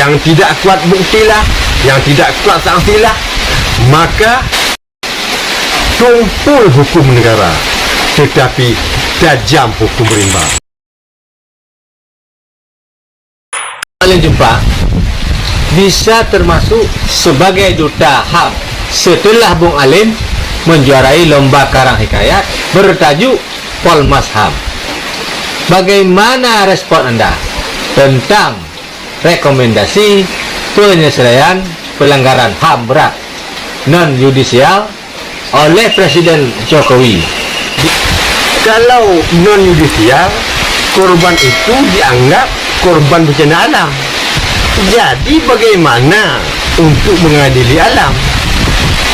Yang tidak kuat buktilah, yang tidak kuat sanksilah, maka tumpul hukum negara, tetapi tajam hukum rimba. Kalian jumpa bisa termasuk sebagai duta HAM setelah Bung Alim menjuarai lomba karang hikayat bertajuk Polmas HAM. Bagaimana respon Anda tentang rekomendasi penyelesaian pelanggaran HAM berat non-yudisial oleh Presiden Jokowi? Kalau non-yudisial, korban itu dianggap korban bencana alam. Jadi bagaimana untuk mengadili alam?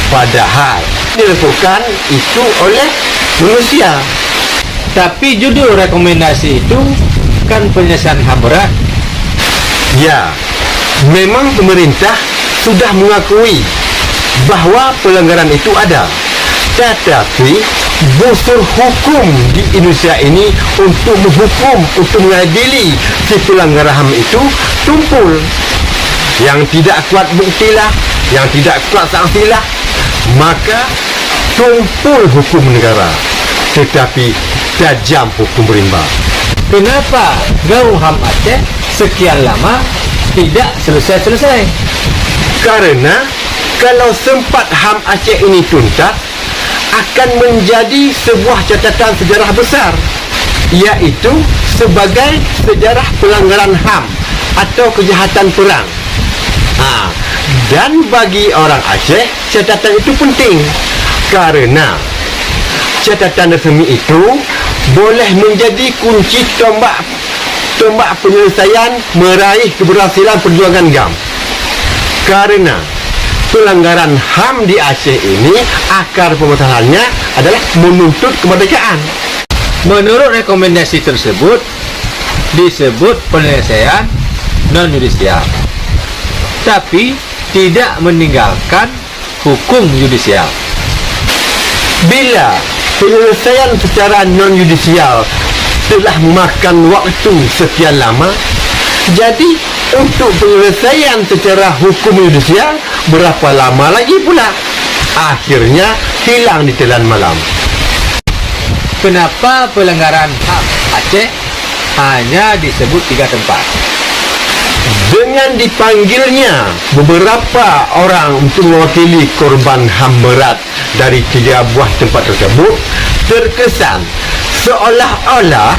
Padahal dilakukan itu oleh manusia. Tapi judul rekomendasi itu kan penyelesaian HAM berat. Ya, memang pemerintah sudah mengakui bahwa pelanggaran itu ada. Tetapi busur hukum di Indonesia ini untuk menghukum, untuk mengadili si pelanggar HAM itu tumpul. Yang tidak kuat buktilah, yang tidak kuat sanksilah, maka tumpul hukum negara, tetapi tajam hukum rimba. Kenapa gaung HAM Aceh sekian lama tidak selesai-selesai? Karena kalau sempat HAM Aceh ini tuntas, akan menjadi sebuah catatan sejarah besar, iaitu sebagai sejarah pelanggaran HAM atau kejahatan perang. Dan bagi orang Aceh, catatan itu penting karena catatan resmi itu boleh menjadi kunci tombak penyelesaian meraih keberhasilan perjuangan GAM. Karena pelanggaran HAM di Aceh ini, akar permasalahannya adalah menuntut kemerdekaan. Menurut rekomendasi tersebut disebut penyelesaian non-yudisial, tapi tidak meninggalkan hukum yudisial. Bila penyelesaian secara non-yudisial telah memakan waktu sekian lama, jadi untuk penyelesaian secara hukum yudisial berapa lama lagi pula? Akhirnya hilang di telan malam. Kenapa pelanggaran HAM Aceh hanya disebut 3 tempat? Dengan dipanggilnya beberapa orang untuk mewakili korban HAM berat dari 3 buah tempat tersebut, terkesan seolah-olah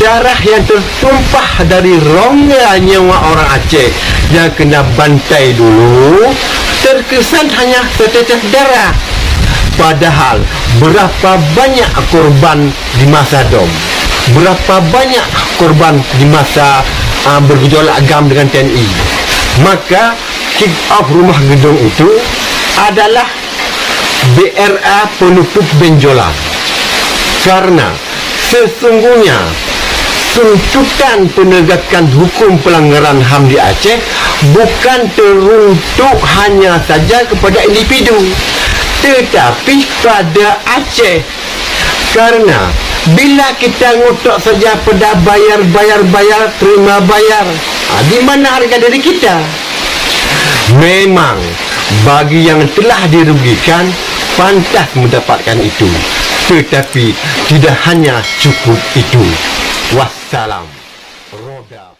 darah yang tertumpah dari rongga nyawa orang Aceh yang kena bantai dulu terkesan hanya setetes darah. Padahal berapa banyak korban di masa DOM, berapa banyak korban di masa bergejolak GAM dengan TNI. Maka kick off rumah gedung itu adalah BRA penutup benjolan, karena sesungguhnya tuntutan penegakan hukum pelanggaran HAM di Aceh bukan teruntuk hanya saja kepada individu, tetapi pada Aceh. Karena bila kita ngutuk saja pada bayar, terima bayar, di mana harga diri kita? Memang bagi yang telah dirugikan pantas mendapatkan itu, tetapi tidak hanya cukup itu. Wassalam. Roda.